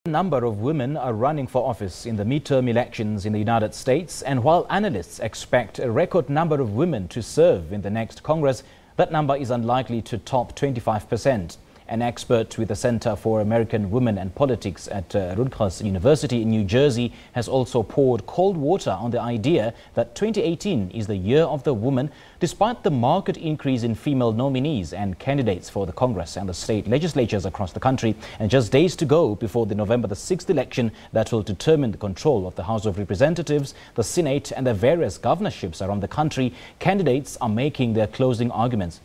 A number of women are running for office in the midterm elections in the United States, and while analysts expect a record number of women to serve in the next Congress, that number is unlikely to top 25%. An expert with the Center for American Women and Politics at Rutgers University in New Jersey has also poured cold water on the idea that 2018 is the year of the woman, despite the marked increase in female nominees and candidates for the Congress and the state legislatures across the country. And just days to go before the November the 6th election that will determine the control of the House of Representatives, the Senate and the various governorships around the country, candidates are making their closing arguments.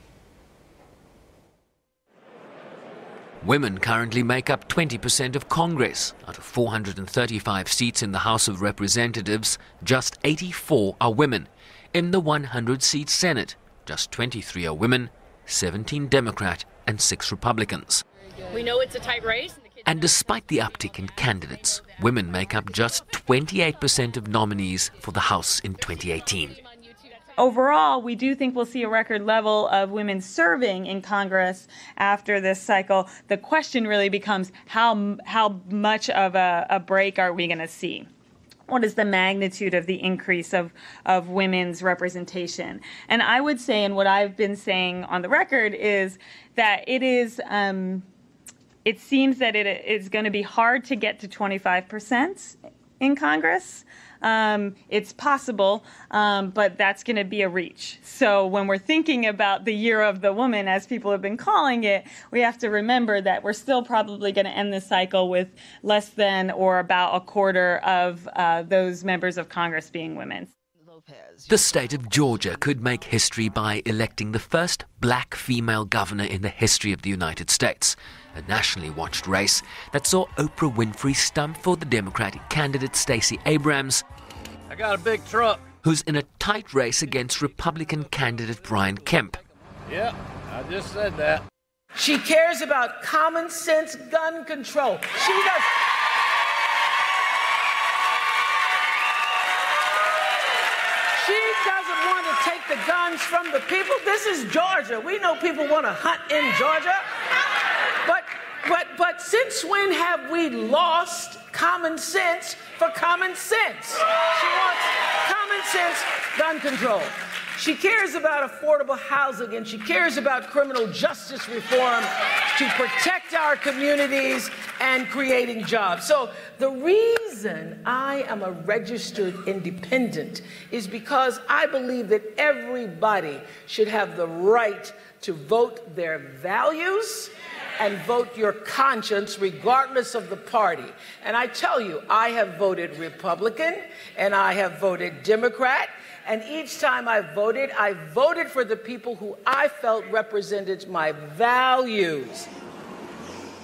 Women currently make up 20% of Congress. Out of 435 seats in the House of Representatives, just 84 are women. In the 100-seat Senate, just 23 are women, 17 Democrat and 6 Republicans. We know it's a tight race. And despite the uptick in candidates, women make up just 28% of nominees for the House in 2018. Overall, we do think we'll see a record level of women serving in Congress after this cycle. The question really becomes how much of a break are we going to see? What is the magnitude of the increase of women's representation? And I would say, and what I've been saying on the record, is that it seems that it is going to be hard to get to 25% in Congress. It's possible, but that's going to be a reach. So when we're thinking about the year of the woman, as people have been calling it, we have to remember that we're still probably going to end the cycle with less than or about a quarter of those members of Congress being women. The state of Georgia could make history by electing the first black female governor in the history of the United States, a nationally watched race that saw Oprah Winfrey stump for the Democratic candidate Stacey Abrams. I got a big truck. Who's in a tight race against Republican candidate Brian Kemp. Yep, I just said that. She cares about common sense gun control. She does. She doesn't want to take the guns from the people. This is Georgia. We know people want to hunt in Georgia. But since when have we lost common sense for common sense? She wants common sense gun control. She cares about affordable housing, and she cares about criminal justice reform to protect our communities and creating jobs. So the reason I am a registered independent is because I believe that everybody should have the right to vote their values and vote your conscience regardless of the party. And I tell you, I have voted Republican and I have voted Democrat. And each time I voted for the people who I felt represented my values.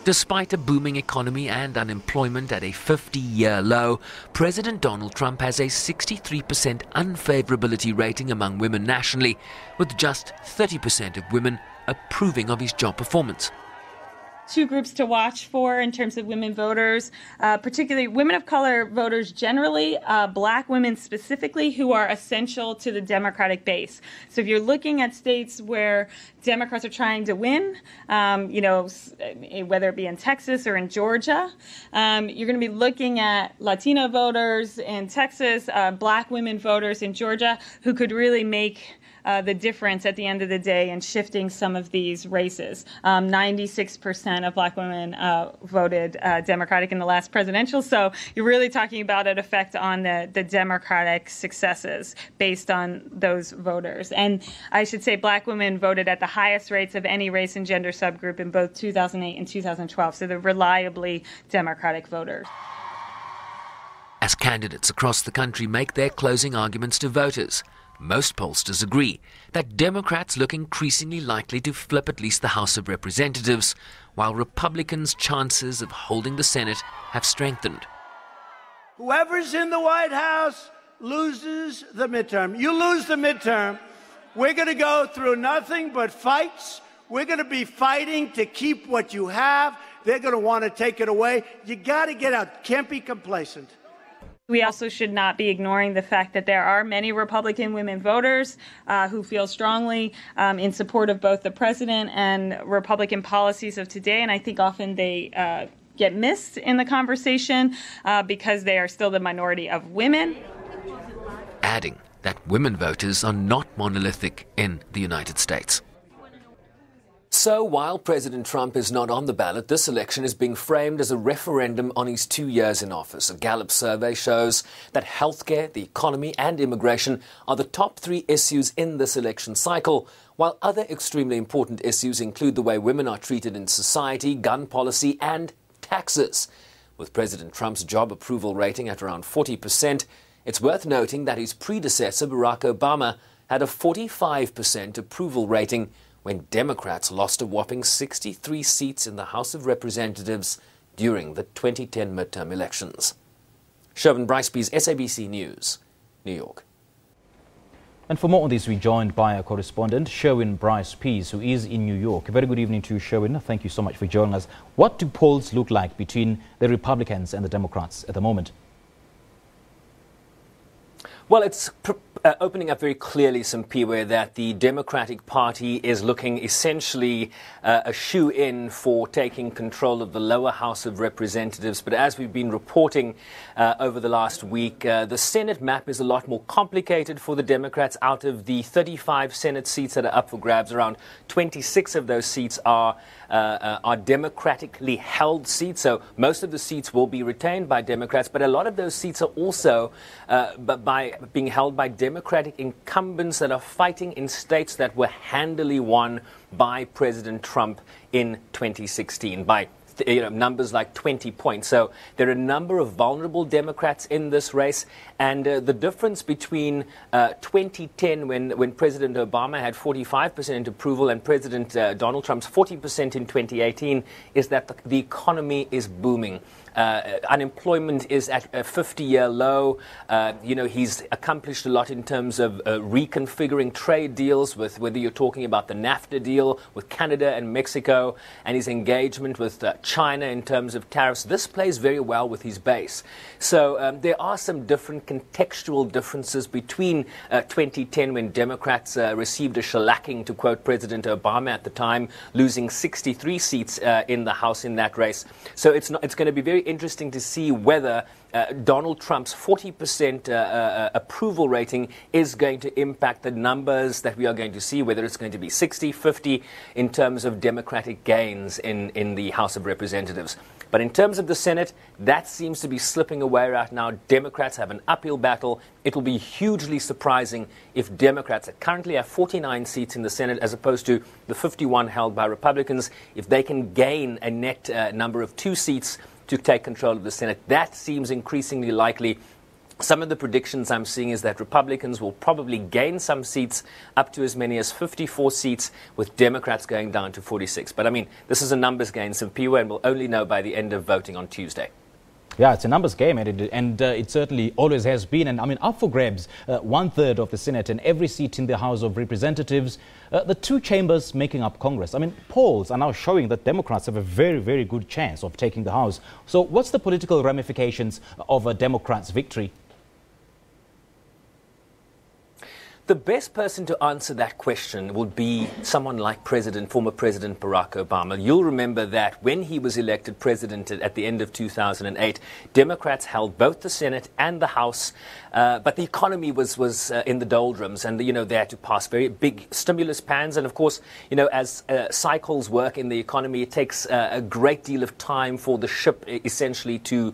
Despite a booming economy and unemployment at a 50-year low, President Donald Trump has a 63% unfavorability rating among women nationally, with just 30% of women approving of his job performance. Two groups to watch for in terms of women voters, particularly women of color voters generally, black women specifically, who are essential to the Democratic base. So if you're looking at states where Democrats are trying to win, whether it be in Texas or in Georgia, you're going to be looking at Latino voters in Texas, black women voters in Georgia, who could really make the difference at the end of the day in shifting some of these races. 96% of black women voted Democratic in the last presidential, so you're really talking about an effect on the Democratic successes based on those voters. And I should say black women voted at the highest rates of any race and gender subgroup in both 2008 and 2012, so they're reliably Democratic voters. As candidates across the country make their closing arguments to voters, most pollsters agree that Democrats look increasingly likely to flip at least the House of Representatives, while Republicans' chances of holding the Senate have strengthened. Whoever's in the White House loses the midterm. You lose the midterm, we're going to go through nothing but fights. We're going to be fighting to keep what you have. They're going to want to take it away. You got to get out. Can't be complacent. We also should not be ignoring the fact that there are many Republican women voters who feel strongly in support of both the president and Republican policies of today. And I think often they get missed in the conversation because they are still the minority of women. Adding that women voters are not monolithic in the United States. So while President Trump is not on the ballot, this election is being framed as a referendum on his 2 years in office. A Gallup survey shows that healthcare, the economy and immigration are the top 3 issues in this election cycle, while other extremely important issues include the way women are treated in society, gun policy and taxes. With President Trump's job approval rating at around 40%, it's worth noting that his predecessor, Barack Obama, had a 45% approval rating when Democrats lost a whopping 63 seats in the House of Representatives during the 2010 midterm elections. Sherwin Bricepees, SABC News, New York. And for more on this, we're joined by our correspondent, Sherwin Bricepees, who is in New York. A very good evening to you, Sherwin. Thank you so much for joining us. What do polls look like between the Republicans and the Democrats at the moment? Well, it's opening up very clearly, Simpiwe, that the Democratic Party is looking essentially a shoe-in for taking control of the lower House of Representatives. But as we've been reporting over the last week, the Senate map is a lot more complicated for the Democrats. Out of the 35 Senate seats that are up for grabs, around 26 of those seats are democratically held seats. So most of the seats will be retained by Democrats, but a lot of those seats are also being held by Democratic incumbents that are fighting in states that were handily won by President Trump in 2016 by numbers like 20 points. So there are a number of vulnerable Democrats in this race. And the difference between 2010, when President Obama had 45% approval, and President Donald Trump's 40% in 2018, is that the economy is booming. Unemployment is at a 50-year low. He's accomplished a lot in terms of reconfiguring trade deals, with whether you're talking about the NAFTA deal with Canada and Mexico, and his engagement with China in terms of tariffs. This plays very well with his base. So there are some different contextual differences between 2010, when Democrats received a shellacking, to quote President Obama at the time, losing 63 seats in the House in that race. So it's going to be very interesting to see whether Donald Trump's 40% approval rating is going to impact the numbers that we are going to see, whether it's going to be 60, 50 in terms of Democratic gains in the House of Representatives. But in terms of the Senate, that seems to be slipping away right now. Democrats have an uphill battle. It will be hugely surprising if Democrats that currently have 49 seats in the Senate, as opposed to the 51 held by Republicans, if they can gain a net number of 2 seats to take control of the Senate. That seems increasingly likely. Some of the predictions I'm seeing is that Republicans will probably gain some seats, up to as many as 54 seats, with Democrats going down to 46. But I mean, this is a numbers game, Simpiwe, and we'll only know by the end of voting on Tuesday. Yeah, it's a numbers game, and it certainly always has been. And I mean, up for grabs, 1/3 of the Senate and every seat in the House of Representatives, the 2 chambers making up Congress. I mean, polls are now showing that Democrats have a very, very good chance of taking the House. So what's the political ramifications of a Democrats' victory? The best person to answer that question would be someone like former President Barack Obama. You'll remember that when he was elected president at the end of 2008, Democrats held both the Senate and the House, but the economy was in the doldrums, and they had to pass very big stimulus plans. And of course, as cycles work in the economy, it takes a great deal of time for the ship essentially to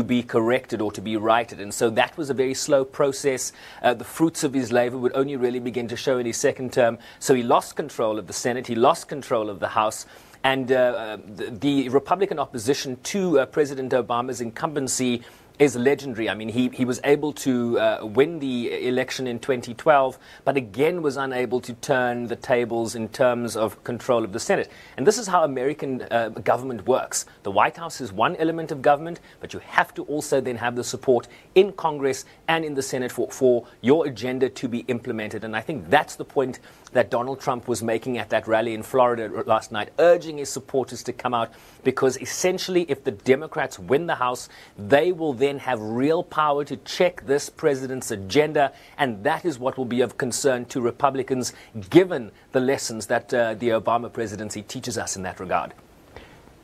be corrected or to be righted. And so that was a very slow process. The fruits of his labor would only really begin to show in his second term. So he lost control of the Senate, he lost control of the House, and the Republican opposition to President Obama's incumbency is legendary. I mean, he was able to win the election in 2012, but again was unable to turn the tables in terms of control of the Senate. And this is how American government works. The White House is one element of government, but you have to also then have the support in Congress and in the Senate for your agenda to be implemented. And I think that's the point that Donald Trump was making at that rally in Florida last night, urging his supporters to come out, because essentially if the Democrats win the House, they will then have real power to check this president's agenda, and that is what will be of concern to Republicans, given the lessons that the Obama presidency teaches us in that regard.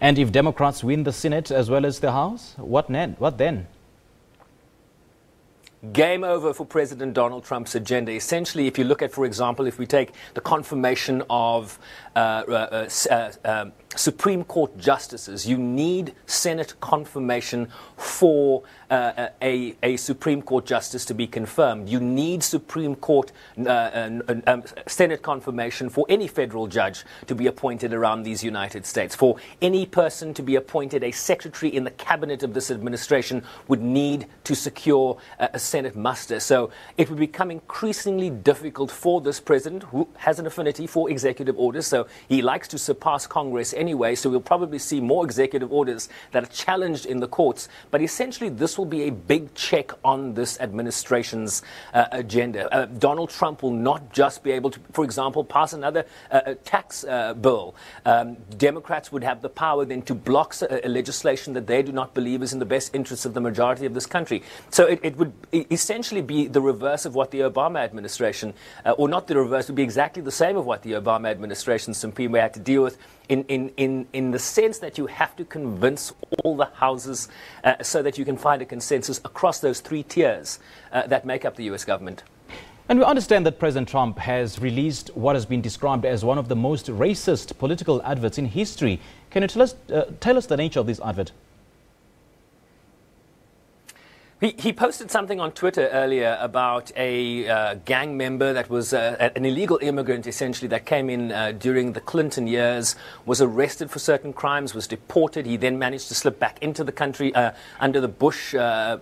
And if Democrats win the Senate as well as the House, what then? Game over for President Donald Trump's agenda. Essentially, if you look at, for example, if we take the confirmation of Supreme Court justices, you need Senate confirmation for a Supreme Court justice to be confirmed. You need Supreme Court Senate confirmation for any federal judge to be appointed around these United States. For any person to be appointed a secretary in the cabinet of this administration would need to secure a Senate muster. So it would become increasingly difficult for this president, who has an affinity for executive orders. So he likes to surpass Congress anyway. So we'll probably see more executive orders that are challenged in the courts. But essentially, this will be a big check on this administration's agenda. Donald Trump will not just be able to, for example, pass another tax bill. Democrats would have the power then to block a legislation that they do not believe is in the best interests of the majority of this country. So it would essentially be the reverse of what the Obama administration, or not the reverse, would be exactly the same of what the Obama administration Supreme had to deal with, in the sense that you have to convince all the houses so that you can find a consensus across those three tiers that make up the U.S. government. And we understand that President Trump has released what has been described as one of the most racist political adverts in history. Can you tell us the nature of this advert? He posted something on Twitter earlier about a gang member that was an illegal immigrant, essentially, that came in during the Clinton years, was arrested for certain crimes, was deported. He then managed to slip back into the country under the Bush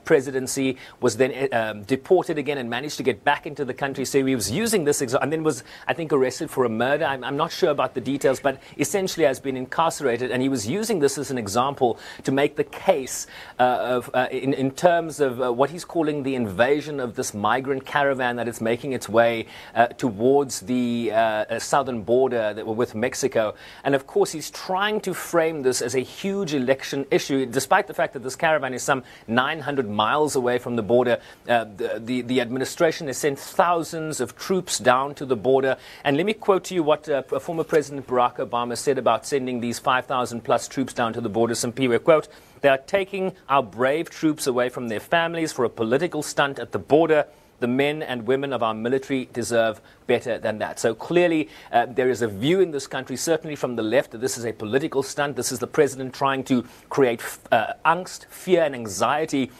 presidency, was then deported again and managed to get back into the country. So he was using this and then was, I think, arrested for a murder. I'm not sure about the details, but essentially has been incarcerated. And he was using this as an example to make the case in terms of what he's calling the invasion of this migrant caravan that is making its way towards the southern border with Mexico. And of course, he's trying to frame this as a huge election issue, despite the fact that this caravan is some 900 miles away from the border. The administration has sent thousands of troops down to the border. And let me quote to you what former President Barack Obama said about sending these 5,000 plus troops down to the border. Sampiwe, quote, "They are taking our brave troops away from their families for a political stunt at the border. The men and women of our military deserve better than that." So clearly there is a view in this country, certainly from the left, that this is a political stunt. This is the president trying to create angst, fear and anxiety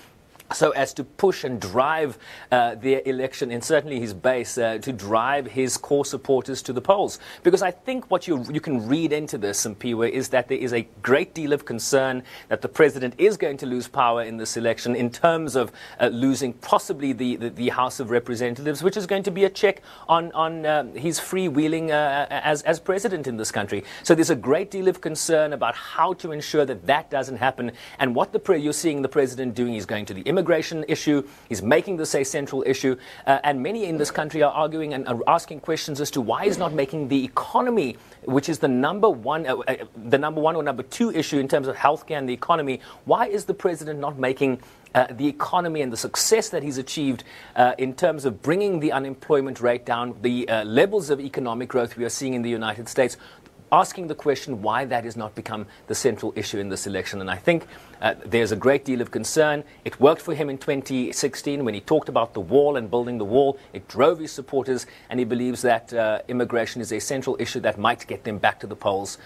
so as to push and drive their election, and certainly his base, to drive his core supporters to the polls. Because I think what you can read into this, Sampiwe, is that there is a great deal of concern that the president is going to lose power in this election in terms of losing possibly the House of Representatives, which is going to be a check on his freewheeling as president in this country. So there's a great deal of concern about how to ensure that that doesn't happen. And what you're seeing the president doing, he's going to the immigration issue. He's making this a central issue. And many in this country are arguing and are asking questions as to why he's not making the economy, which is the number one or number two issue in terms of healthcare and the economy. Why is the president not making the economy and the success that he's achieved in terms of bringing the unemployment rate down, the levels of economic growth we are seeing in the United States, asking the question why that has not become the central issue in this election? And I think there's a great deal of concern. It worked for him in 2016 when he talked about the wall and building the wall. It drove his supporters, and he believes that immigration is a central issue that might get them back to the polls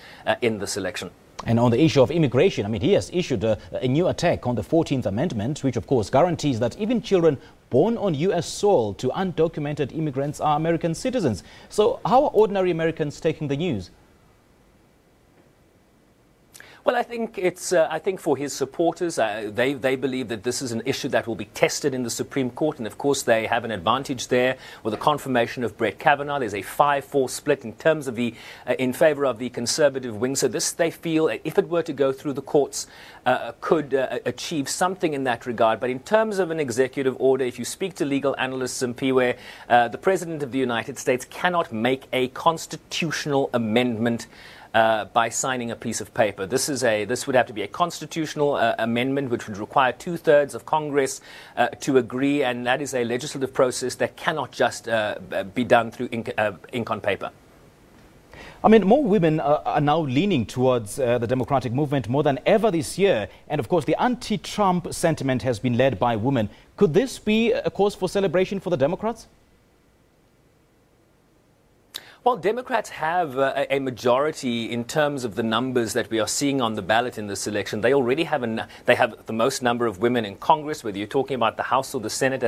in this election. And on the issue of immigration, I mean, he has issued a new attack on the 14th Amendment, which of course guarantees that even children born on U.S. soil to undocumented immigrants are American citizens. So how are ordinary Americans taking the news? Well, I think for his supporters, they believe that this is an issue that will be tested in the Supreme Court. And of course, they have an advantage there with the confirmation of Brett Kavanaugh. There's a 5-4 split in terms of in favor of the conservative wing. So this, they feel, if it were to go through the courts, could achieve something in that regard. But in terms of an executive order, if you speak to legal analysts in Piwe, the President of the United States cannot make a constitutional amendment by signing a piece of paper. This would have to be a constitutional amendment, which would require 2/3 of Congress to agree, and that is a legislative process that cannot just be done through ink on paper. I mean, more women are now leaning towards the democratic movement more than ever this year. And of course, the anti-Trump sentiment has been led by women. Could this be a cause for celebration for the Democrats? Well, Democrats have a majority in terms of the numbers that we are seeing on the ballot in this election. They already have the most number of women in Congress, whether you're talking about the House or the Senate,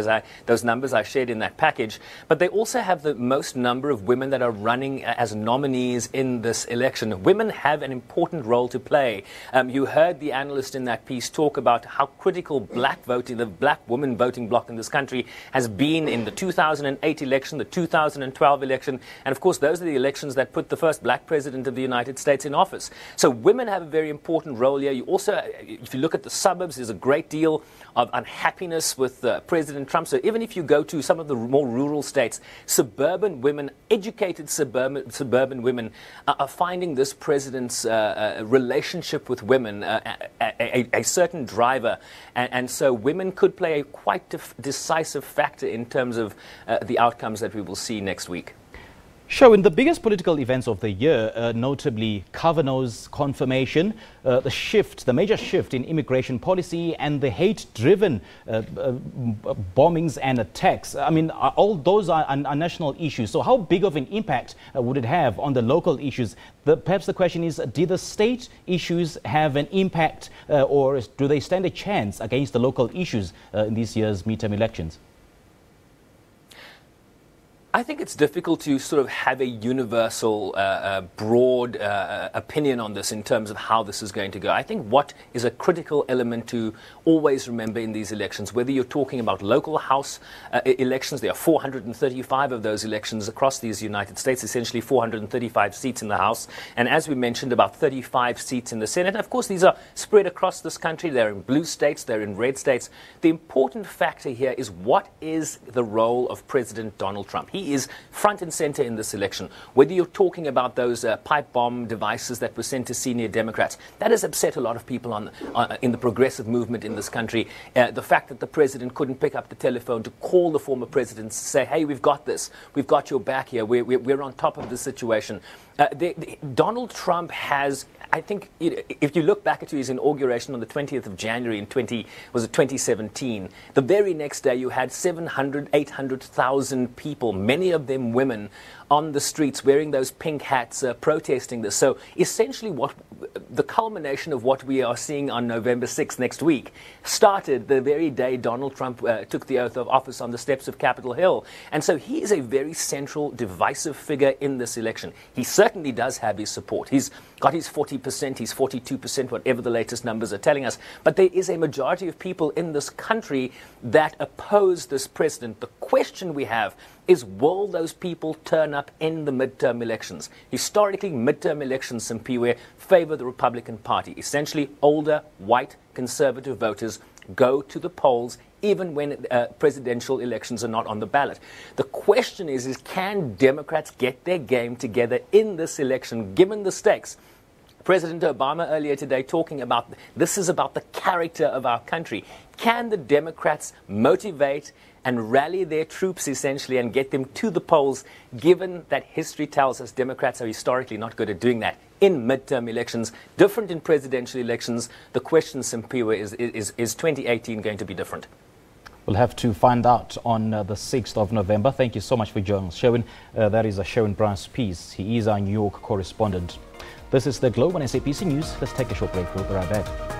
those numbers I shared in that package. But they also have the most number of women that are running as nominees in this election. Women have an important role to play. You heard the analyst in that piece talk about how critical black voting, the black woman voting bloc in this country, has been in the 2008 election, the 2012 election, and of course those are the elections that put the first black president of the United States in office. So women have a very important role here. You also, if you look at the suburbs, there's a great deal of unhappiness with President Trump. So even if you go to some of the more rural states, suburban women, educated suburban women are finding this president's relationship with women a certain driver. And so women could play a quite decisive factor in terms of the outcomes that we will see next week. Showing the biggest political events of the year, notably Governor's confirmation, the major shift in immigration policy and the hate-driven bombings and attacks. I mean, all those are national issues. So how big of an impact would it have on the local issues? Perhaps the question is, did the state issues have an impact or do they stand a chance against the local issues in this year's midterm elections? I think it's difficult to sort of have a universal, broad opinion on this in terms of how this is going to go. I think what is a critical element to always remember in these elections, whether you're talking about local House elections, there are 435 of those elections across these United States, essentially 435 seats in the House, and as we mentioned, about 35 seats in the Senate. And of course, these are spread across this country. They're in blue states, they're in red states. The important factor here is what is the role of President Donald Trump. He is front and center in this election. Whether you're talking about those pipe bomb devices that were sent to senior Democrats, that has upset a lot of people in the progressive movement in this country. The fact that the president couldn't pick up the telephone to call the former president to say, hey, we've got this, we've got your back here, we're on top of the situation. Donald Trump has, I think, if you look back at his inauguration on the 20th of January in 2017, the very next day you had 700,000, 800,000 people, many of them women, on the streets wearing those pink hats, protesting this. So essentially the culmination of what we are seeing on November 6th next week started the very day Donald Trump took the oath of office on the steps of Capitol Hill. And so he is a very central, divisive figure in this election. He certainly does have his support. He's got his 40%, his 42%, whatever the latest numbers are telling us. But there is a majority of people in this country that oppose this president. The question we have is, will those people turn up in the midterm elections? Historically, midterm elections, Simpiwe, favor the Republican Party. Essentially, older, white, conservative voters go to the polls even when presidential elections are not on the ballot. The question is can Democrats get their game together in this election, given the stakes? President Obama earlier today talking about this is about the character of our country. Can the Democrats motivate and rally their troops essentially and get them to the polls, given that history tells us Democrats are historically not good at doing that in midterm elections, different in presidential elections? The question, Simpiwe, is 2018 going to be different? We'll have to find out on the 6th of November. Thank you so much for joining us, Sherwin. That is a Sherwin Bryce piece. He is our New York correspondent. This is the Globe on SABC News. Let's take a short break. We'll be right back.